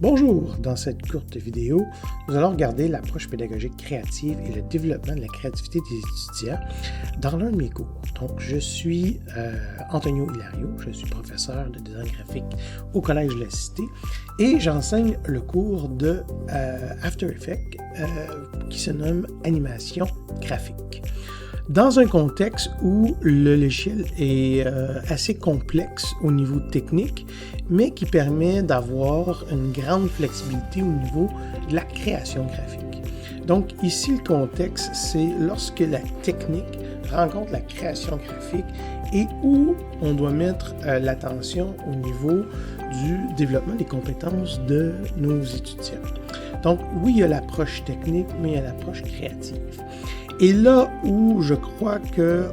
Bonjour! Dans cette courte vidéo, nous allons regarder l'approche pédagogique créative et le développement de la créativité des étudiants dans l'un de mes cours. Donc, je suis Antonio Hilario, je suis professeur de design graphique au Collège de la Cité et j'enseigne le cours de After Effects qui se nomme Animation graphique. Dans un contexte où le logiciel est assez complexe au niveau technique, mais qui permet d'avoir une grande flexibilité au niveau de la création graphique. Donc ici, le contexte, c'est lorsque la technique rencontre la création graphique et où on doit mettre l'attention au niveau du développement des compétences de nos étudiants. Donc oui, il y a l'approche technique, mais il y a l'approche créative. Et là où je crois que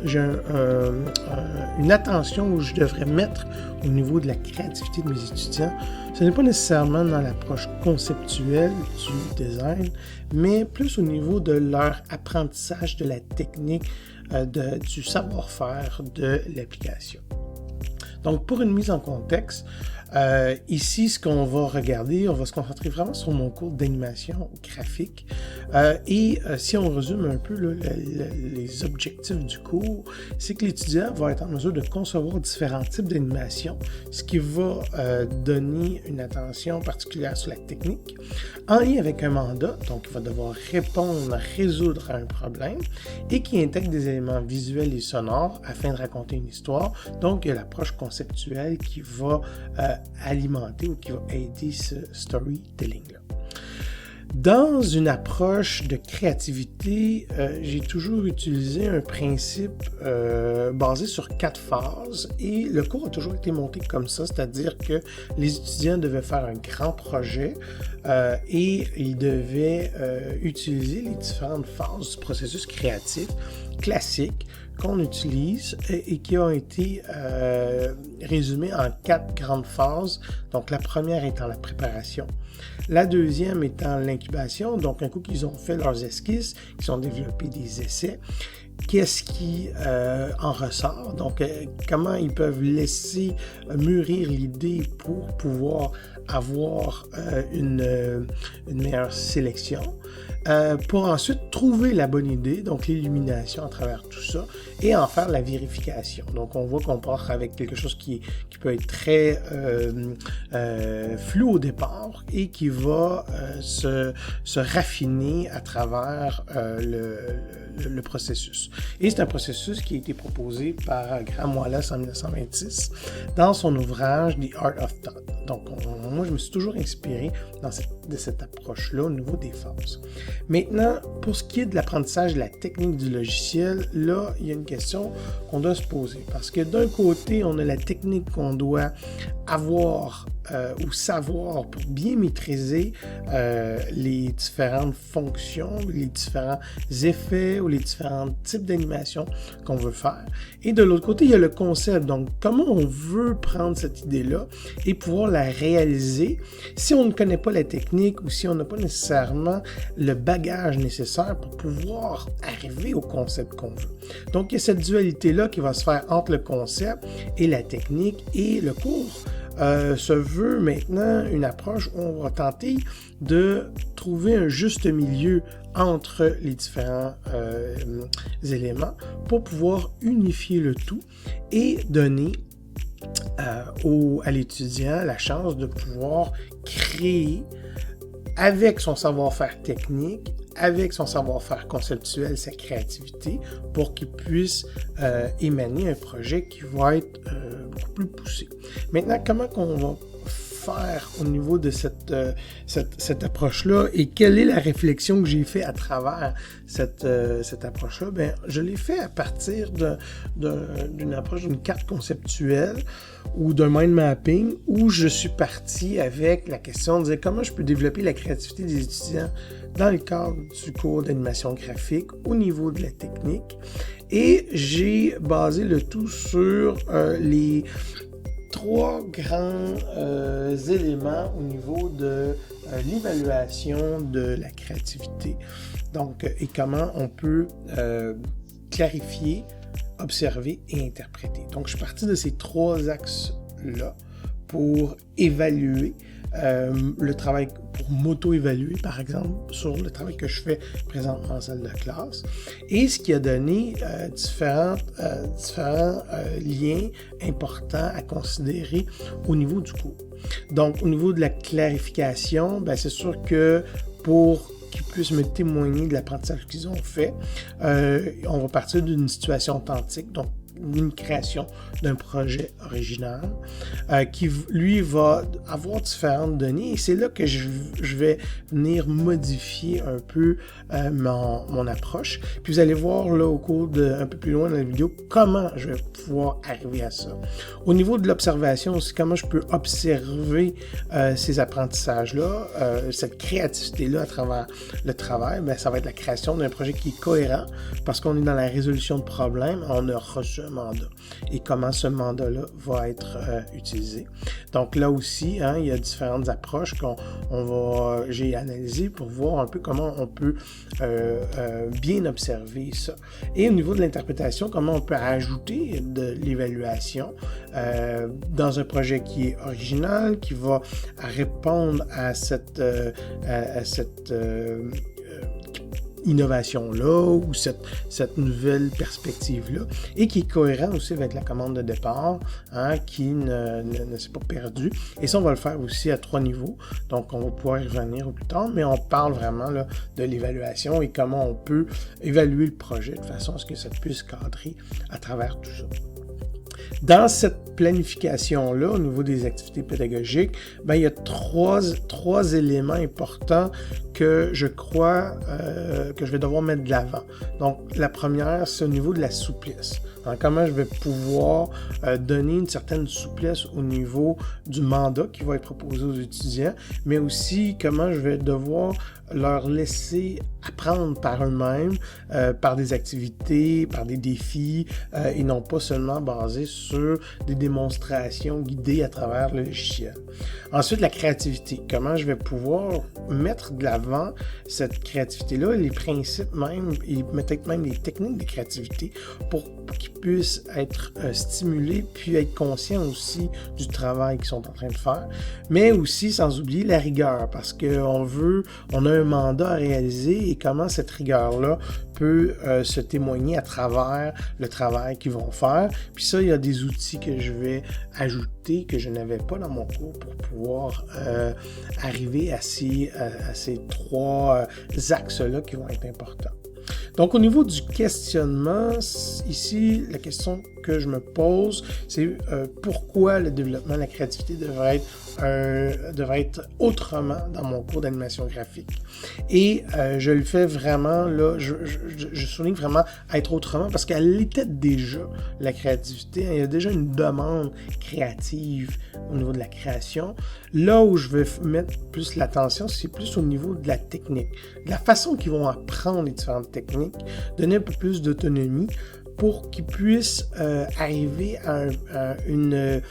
j'ai une attention où je devrais mettre au niveau de la créativité de mes étudiants, ce n'est pas nécessairement dans l'approche conceptuelle du design, mais plus au niveau de leur apprentissage de la technique, du savoir-faire de l'application. Donc, pour une mise en contexte, ici, ce qu'on va regarder, on va se concentrer vraiment sur mon cours d'animation graphique. Si on résume un peu les objectifs du cours, c'est que l'étudiant va être en mesure de concevoir différents types d'animation, ce qui va donner une attention particulière sur la technique, en lien avec un mandat, donc il va devoir répondre, résoudre à un problème, et qui intègre des éléments visuels et sonores afin de raconter une histoire. Donc, il y a l'approche conceptuelle qui va alimenter ou qui va aider ce storytelling-là. Dans une approche de créativité, j'ai toujours utilisé un principe basé sur 4 phases et le cours a toujours été monté comme ça, c'est-à-dire que les étudiants devaient faire un grand projet et ils devaient utiliser les différentes phases du processus créatif classique qu'on utilise et qui ont été résumées en 4 grandes phases. Donc, la première étant la préparation. La deuxième étant l'incubation. Donc, un coup qu'ils ont fait leurs esquisses, qu'ils ont développé des essais, qu'est-ce qui en ressort? Donc, comment ils peuvent laisser mûrir l'idée pour pouvoir avoir une meilleure sélection. Pour ensuite trouver la bonne idée, donc l'illumination à travers tout ça, et en faire la vérification. Donc, on voit qu'on part avec quelque chose qui peut être très flou au départ et qui va se raffiner à travers le processus. Et c'est un processus qui a été proposé par Graham Wallace en 1926 dans son ouvrage The Art of Thought. Donc, moi, je me suis toujours inspiré de cette approche-là au niveau des phases. Maintenant, pour ce qui est de l'apprentissage de la technique du logiciel, là, il y a une question qu'on doit se poser. Parce que d'un côté, on a la technique qu'on doit avoir ou savoir pour bien maîtriser les différentes fonctions, les différents effets ou les différents types d'animation qu'on veut faire. Et de l'autre côté, il y a le concept. Donc, comment on veut prendre cette idée-là et pouvoir la réaliser si on ne connaît pas la technique ou si on n'a pas nécessairement le bagage nécessaire pour pouvoir arriver au concept qu'on veut. Donc, il y a cette dualité-là qui va se faire entre le concept et la technique et le cours se veut maintenant une approche où on va tenter de trouver un juste milieu entre les différents éléments pour pouvoir unifier le tout et donner à l'étudiant la chance de pouvoir créer avec son savoir-faire technique, avec son savoir-faire conceptuel, sa créativité, pour qu'il puisse émaner un projet qui va être beaucoup plus poussé. Maintenant, comment qu'on va faire au niveau de cette approche-là et quelle est la réflexion que j'ai fait à travers cette approche-là? Bien, je l'ai fait à partir d'une approche, d'une carte conceptuelle ou d'un mind mapping où je suis parti avec la question de dire comment je peux développer la créativité des étudiants dans le cadre du cours d'animation graphique au niveau de la technique. Et j'ai basé le tout sur les 3 grands éléments au niveau de l'évaluation de la créativité. Donc, et comment on peut clarifier, observer et interpréter. Donc, je suis parti de ces 3 axes-là pour évaluer le travail pour m'auto-évaluer, par exemple, sur le travail que je fais présentement en salle de classe, et ce qui a donné différents liens importants à considérer au niveau du cours. Donc, au niveau de la clarification, ben, c'est sûr que pour qu'ils puissent me témoigner de l'apprentissage qu'ils ont fait, on va partir d'une situation authentique, donc une création d'un projet original qui, lui, va avoir différentes données et c'est là que je vais venir modifier un peu mon approche. Puis vous allez voir là au cours un peu plus loin dans la vidéo comment je vais pouvoir arriver à ça. Au niveau de l'observation aussi, comment je peux observer ces apprentissages-là, cette créativité-là à travers le travail, bien, ça va être la création d'un projet qui est cohérent parce qu'on est dans la résolution de problèmes, on a reçu un mandat et comment ce mandat-là va être utilisé. Donc là aussi, il y a différentes approches j'ai analysées pour voir un peu comment on peut bien observer ça. Et au niveau de l'interprétation, comment on peut ajouter de l'évaluation dans un projet qui est original, qui va répondre à cette innovation-là ou cette nouvelle perspective-là et qui est cohérent aussi avec la commande de départ, qui ne s'est pas perdue. Et ça, on va le faire aussi à 3 niveaux. Donc, on va pouvoir y revenir plus tard, mais on parle vraiment là, de l'évaluation et comment on peut évaluer le projet de façon à ce que ça puisse cadrer à travers tout ça. Dans cette planification-là, au niveau des activités pédagogiques, ben, il y a trois éléments importants que je crois que je vais devoir mettre de l'avant. Donc, la première, c'est au niveau de la souplesse. Donc, comment je vais pouvoir donner une certaine souplesse au niveau du mandat qui va être proposé aux étudiants, mais aussi comment je vais devoir leur laisser apprendre par eux-mêmes, par des activités, par des défis, et non pas seulement basés sur des démonstrations guidées à travers le logiciel. Ensuite, la créativité. Comment je vais pouvoir mettre de l'avant cette créativité-là, les principes même, et peut-être même les techniques de créativité pour qu'ils puissent être stimulés, puis être conscients aussi du travail qu'ils sont en train de faire, mais aussi sans oublier la rigueur, parce qu'on a un mandat à réaliser et comment cette rigueur-là peut se témoigner à travers le travail qu'ils vont faire. Puis ça, il y a des outils que je vais ajouter que je n'avais pas dans mon cours pour pouvoir arriver à ces 3 axes-là qui vont être importants. Donc, au niveau du questionnement, ici, la question que je me pose, c'est pourquoi le développement de la créativité devrait être autrement dans mon cours d'animation graphique. Et je le fais vraiment, là, je souligne vraiment être autrement parce qu'elle était déjà, la créativité. Il y a déjà une demande créative au niveau de la création. Là où je vais mettre plus l'attention, c'est plus au niveau de la technique. De la façon qu'ils vont apprendre les différentes techniques, donner un peu plus d'autonomie pour qu'ils puissent arriver à une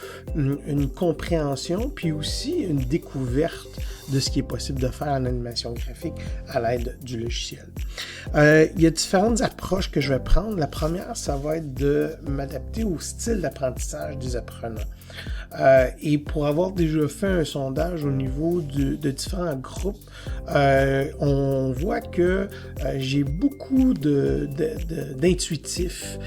compréhension, puis aussi une découverte de ce qui est possible de faire en animation graphique à l'aide du logiciel. Il y a différentes approches que je vais prendre. La première, ça va être de m'adapter au style d'apprentissage des apprenants. Et pour avoir déjà fait un sondage au niveau de différents groupes, on voit que j'ai beaucoup d'intuitifs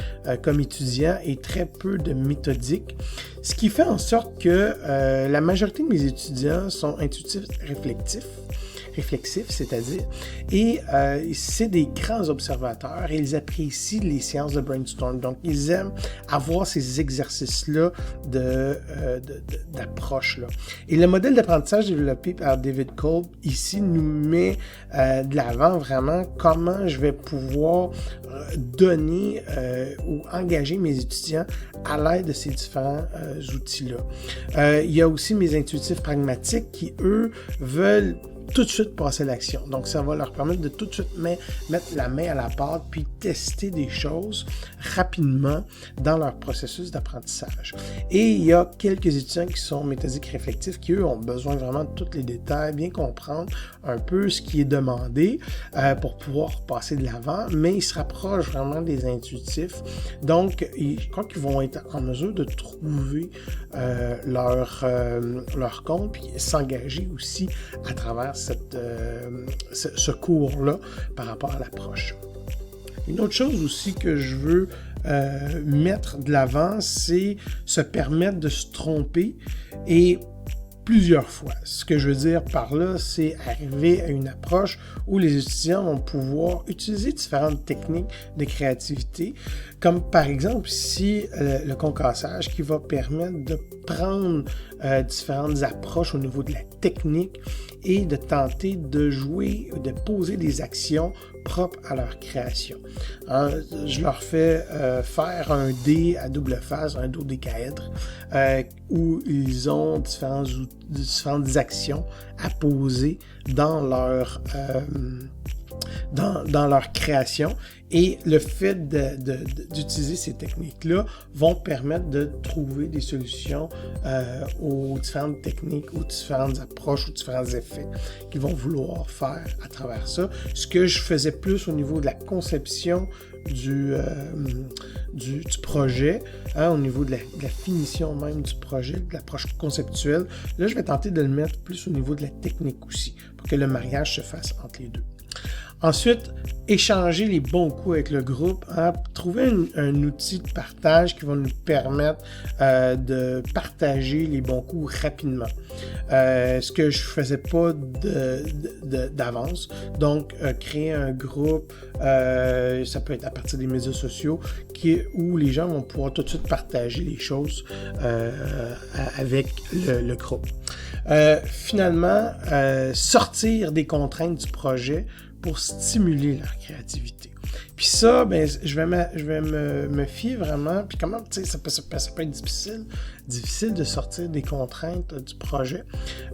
comme étudiant et très peu de méthodiques, ce qui fait en sorte que la majorité de mes étudiants sont intuitifs réflexifs, c'est-à-dire, et c'est des grands observateurs et ils apprécient les séances de brainstorm. Donc, ils aiment avoir ces exercices-là d'approche-là. Et le modèle d'apprentissage développé par David Kolb, ici, nous met de l'avant vraiment comment je vais pouvoir donner ou engager mes étudiants à l'aide de ces différents outils-là. Il y a aussi mes intuitifs pragmatiques qui, eux, veulent tout de suite passer à l'action. Donc, ça va leur permettre de tout de suite mettre la main à la pâte puis tester des choses rapidement dans leur processus d'apprentissage. Et il y a quelques étudiants qui sont méthodiques réflectifs qui, eux, ont besoin vraiment de tous les détails, bien comprendre un peu ce qui est demandé pour pouvoir passer de l'avant, mais ils se rapprochent vraiment des intuitifs. Donc, je crois qu'ils vont être en mesure de trouver leur compte puis s'engager aussi à travers ce cours-là par rapport à l'approche. Une autre chose aussi que je veux mettre de l'avant, c'est se permettre de se tromper et plusieurs fois. Ce que je veux dire par là, c'est arriver à une approche où les étudiants vont pouvoir utiliser différentes techniques de créativité, comme par exemple ici le concassage qui va permettre de prendre différentes approches au niveau de la technique et de tenter de jouer, de poser des actions propres à leur création. Je leur fais faire un dé à double face, un dodécaèdre, où ils ont différentes actions à poser dans leur création, et le fait d'utiliser ces techniques-là vont permettre de trouver des solutions aux différentes techniques, aux différentes approches, aux différents effets qu'ils vont vouloir faire à travers ça. Ce que je faisais plus au niveau de la conception du projet, au niveau de la finition même du projet, de l'approche conceptuelle. Là, je vais tenter de le mettre plus au niveau de la technique aussi, pour que le mariage se fasse entre les deux. Ensuite, échanger les bons coups avec le groupe, trouver un outil de partage qui va nous permettre de partager les bons coups rapidement. Ce que je faisais pas d'avance. Donc, créer un groupe, ça peut être à partir des médias sociaux, où les gens vont pouvoir tout de suite partager les choses avec le groupe. Finalement, sortir des contraintes du projet pour stimuler leur créativité. Puis ça, je vais me fier vraiment, puis comment, tu sais, ça peut être difficile de sortir des contraintes du projet,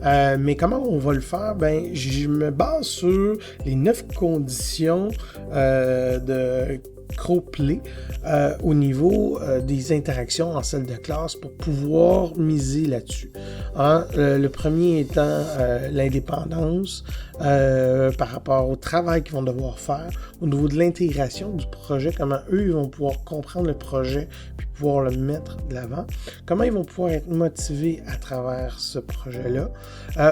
mais comment on va le faire? Je me base sur les 9 conditions de Crow-Play au niveau des interactions en salle de classe pour pouvoir miser là-dessus. Le premier étant l'indépendance par rapport au travail qu'ils vont devoir faire, au niveau de l'intégration du projet, comment eux ils vont pouvoir comprendre le projet puis pouvoir le mettre de l'avant, comment ils vont pouvoir être motivés à travers ce projet-là.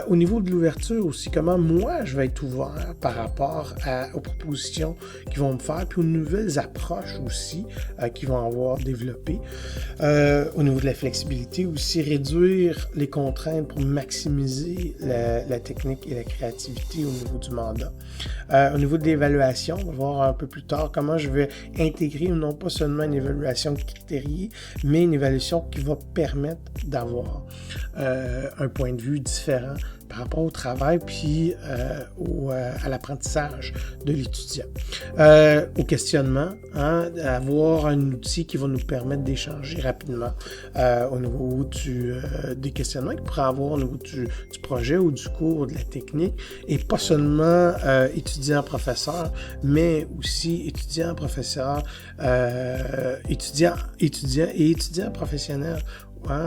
Au niveau de l'ouverture aussi, comment moi je vais être ouvert par rapport aux propositions qu'ils vont me faire, puis aux nouvelles approches aussi qu'ils vont avoir développées. Au niveau de la flexibilité aussi, réduire les contraintes pour maximiser la technique et la créativité au niveau du mandat. Au niveau de l'évaluation, on va voir un peu plus tard comment je vais intégrer non pas seulement une évaluation critériée, mais une évaluation qui va permettre d'avoir un point de vue différent par rapport au travail puis à l'apprentissage de l'étudiant. Au questionnement, avoir un outil qui va nous permettre d'échanger rapidement au niveau des questionnements qu'il pourrait avoir au niveau du projet ou du cours ou de la technique, et pas seulement étudiant-professeur, mais aussi étudiant-professeur, étudiant et étudiant professionnel.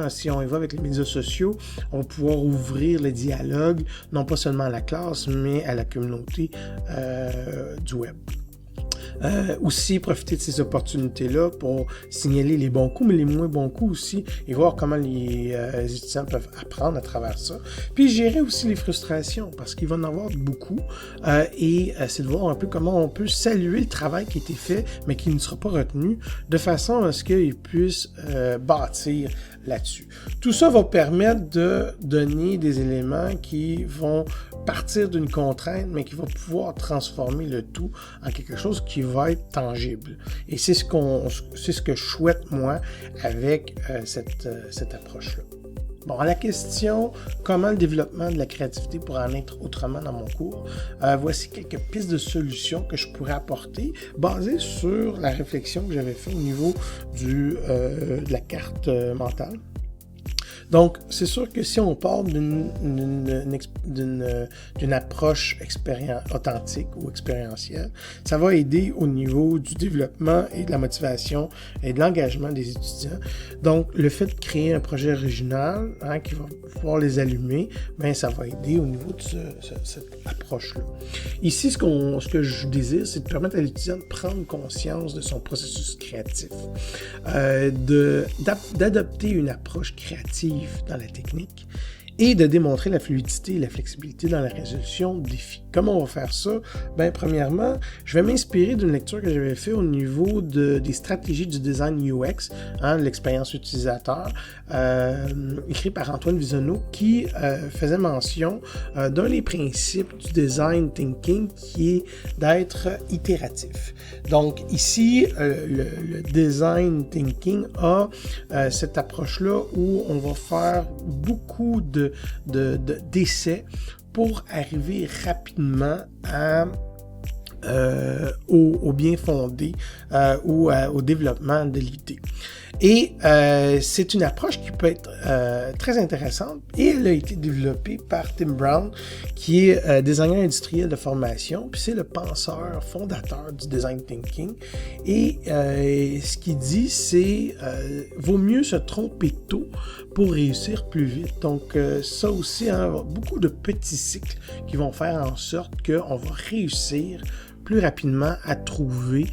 Si on y va avec les médias sociaux, on va pouvoir ouvrir le dialogue, non pas seulement à la classe, mais à la communauté du web. Aussi profiter de ces opportunités-là pour signaler les bons coups, mais les moins bons coups aussi, et voir comment les étudiants peuvent apprendre à travers ça. Puis gérer aussi les frustrations, parce qu'il va en avoir beaucoup, et c'est de voir un peu comment on peut saluer le travail qui a été fait, mais qui ne sera pas retenu, de façon à ce qu'ils puissent bâtir là-dessus. Tout ça va permettre de donner des éléments qui vont partir d'une contrainte, mais qui vont pouvoir transformer le tout en quelque chose qui va être tangible. Et c'est ce que je souhaite, moi, avec cette approche-là. Bon, à la question « Comment le développement de la créativité pourrait en être autrement dans mon cours ?» voici quelques pistes de solutions que je pourrais apporter basées sur la réflexion que j'avais faite au niveau de la carte mentale. Donc, c'est sûr que si on part d'une approche authentique ou expérientielle, ça va aider au niveau du développement et de la motivation et de l'engagement des étudiants. Donc, le fait de créer un projet original qui va pouvoir les allumer, ben, ça va aider au niveau de cette approche-là. Ici, ce que je désire, c'est de permettre à l'étudiant de prendre conscience de son processus créatif, d'adopter une approche créative dans la technique et de démontrer la fluidité et la flexibilité dans la résolution de défis. Comment on va faire ça? Ben, premièrement, je vais m'inspirer d'une lecture que j'avais faite au niveau des stratégies du design UX, l'expérience utilisateur, écrit par Antoine Visonneau, qui faisait mention d'un des principes du design thinking qui est d'être itératif. Donc ici, le design thinking a cette approche-là où on va faire beaucoup d'essais pour arriver rapidement au bien fondé ou au développement de l'idée. Et c'est une approche qui peut être très intéressante et elle a été développée par Tim Brown, qui est designer industriel de formation, puis c'est le penseur fondateur du design thinking. Et ce qu'il dit, c'est vaut mieux se tromper tôt pour réussir plus vite. Donc ça aussi, beaucoup de petits cycles qui vont faire en sorte qu'on va réussir plus rapidement à trouver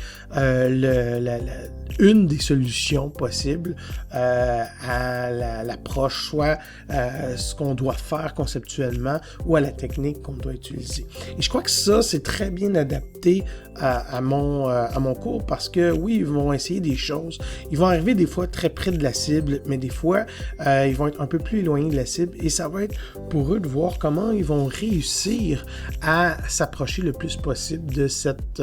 une des solutions possibles à l'approche, soit ce qu'on doit faire conceptuellement ou à la technique qu'on doit utiliser. Et je crois que ça, c'est très bien adapté à mon cours parce que oui, ils vont essayer des choses. Ils vont arriver des fois très près de la cible, mais des fois, ils vont être un peu plus éloignés de la cible et ça va être pour eux de voir comment ils vont réussir à s'approcher le plus possible de cet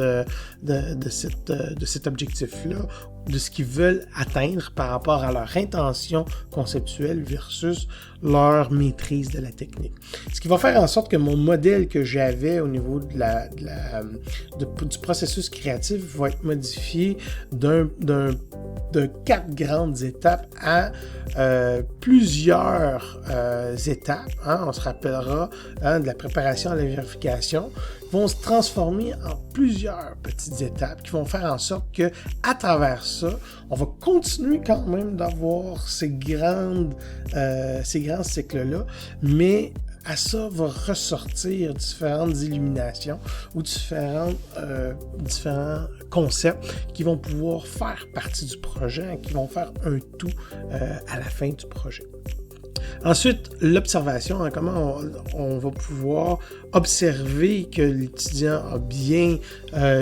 objectif-là, de ce qu'ils veulent atteindre par rapport à leur intention conceptuelle versus leur maîtrise de la technique. Ce qui va faire en sorte que mon modèle que j'avais au niveau du processus créatif va être modifié de 4 grandes étapes à plusieurs étapes. On se rappellera de la préparation à la vérification, vont se transformer en plusieurs petites étapes qui vont faire en sorte que, à travers ça, on va continuer quand même d'avoir ces grands cycles-là, mais à ça va ressortir différentes illuminations ou différents concepts qui vont pouvoir faire partie du projet, qui vont faire un tout à la fin du projet. Ensuite, l'observation, comment on va pouvoir observer que l'étudiant a bien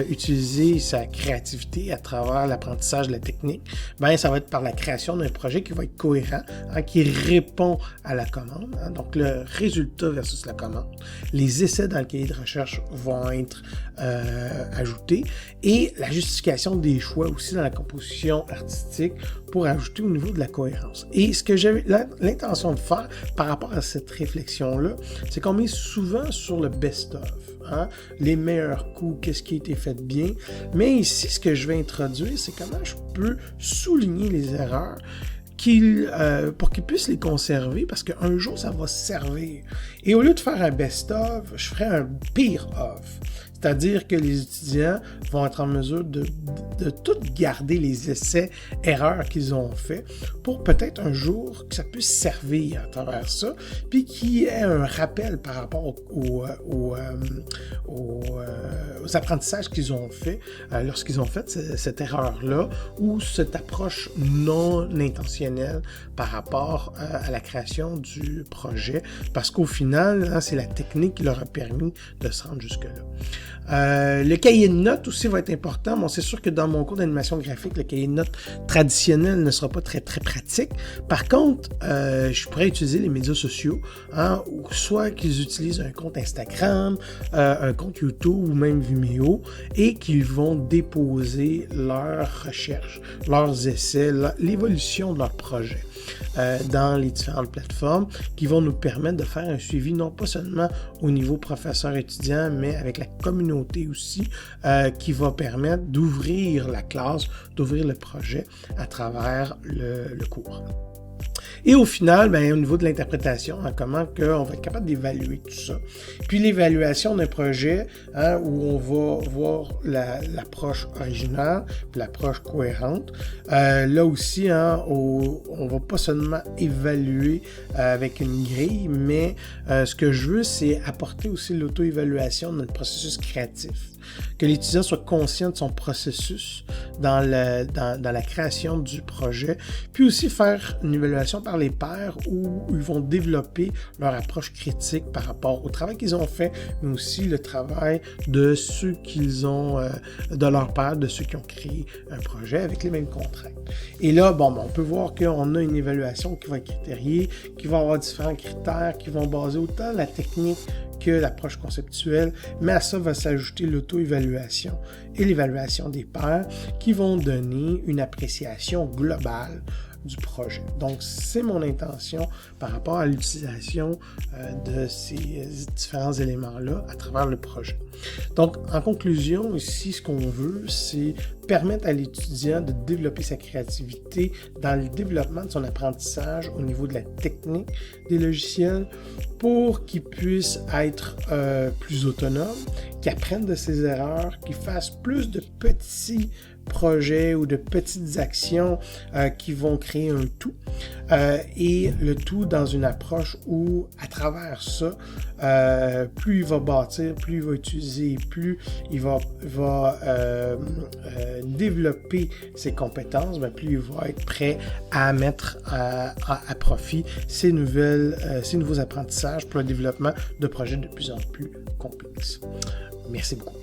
utilisé sa créativité à travers l'apprentissage de la technique. Ben, ça va être par la création d'un projet qui va être cohérent, qui répond à la commande. Donc, le résultat versus la commande. Les essais dans le cahier de recherche vont être ajoutés et la justification des choix aussi dans la composition artistique pour ajouter au niveau de la cohérence. Et ce que j'avais l'intention de faire par rapport à cette réflexion-là, c'est qu'on met souvent sur le best-of, les meilleurs coups, qu'est-ce qui a été fait bien. Mais ici, ce que je vais introduire, c'est comment je peux souligner les erreurs pour qu'ils puissent les conserver, parce qu'un jour, ça va servir. Et au lieu de faire un best-of, je ferai un pire-of. C'est-à-dire que les étudiants vont être en mesure de tout garder les essais, erreurs qu'ils ont fait pour peut-être un jour que ça puisse servir à travers ça, puis qu'il y ait un rappel par rapport aux apprentissages qu'ils ont fait lorsqu'ils ont fait cette erreur-là ou cette approche non intentionnelle par rapport à la création du projet, parce qu'au final, c'est la technique qui leur a permis de se rendre jusque-là. Le cahier de notes aussi va être important. Bon, c'est sûr que dans mon cours d'animation graphique, le cahier de notes traditionnel ne sera pas très, très pratique. Par contre, je pourrais utiliser les médias sociaux, ou soit qu'ils utilisent un compte Instagram, un compte YouTube ou même Vimeo, et qu'ils vont déposer leurs recherches, leurs essais, l'évolution de leur projet dans les différentes plateformes qui vont nous permettre de faire un suivi non pas seulement au niveau professeur-étudiant, mais avec la communauté aussi, qui va permettre d'ouvrir la classe, d'ouvrir le projet à travers le cours. Et au final, au niveau de l'interprétation, comment on va être capable d'évaluer tout ça. Puis l'évaluation d'un projet, où on va voir l'approche originale, puis l'approche cohérente. Là aussi, on va pas seulement évaluer avec une grille, mais ce que je veux, c'est apporter aussi l'auto-évaluation de notre processus créatif. Que l'étudiant soit conscient de son processus dans la création du projet, puis aussi faire une évaluation par les pairs où ils vont développer leur approche critique par rapport au travail qu'ils ont fait, mais aussi le travail de ceux qu'ils ont, de leurs pairs, de ceux qui ont créé un projet avec les mêmes contraintes. Et là, on peut voir qu'on a une évaluation qui va être critériée, qui va avoir différents critères, qui vont baser autant la technique que l'approche conceptuelle, mais à ça va s'ajouter l'auto-évaluation et l'évaluation des pairs qui vont donner une appréciation globale du projet. Donc, c'est mon intention par rapport à l'utilisation de ces différents éléments-là à travers le projet. Donc, en conclusion, ici, ce qu'on veut, c'est permettre à l'étudiant de développer sa créativité dans le développement de son apprentissage au niveau de la technique des logiciels pour qu'il puisse être plus autonome, qu'il apprenne de ses erreurs, qu'il fasse plus de petits projets ou de petites actions qui vont créer un tout. Et le tout dans une approche où, à travers ça, plus il va bâtir, plus il va utiliser, plus il va développer ses compétences, plus il va être prêt à mettre à profit ces nouveaux apprentissages pour le développement de projets de plus en plus complexes. Merci beaucoup.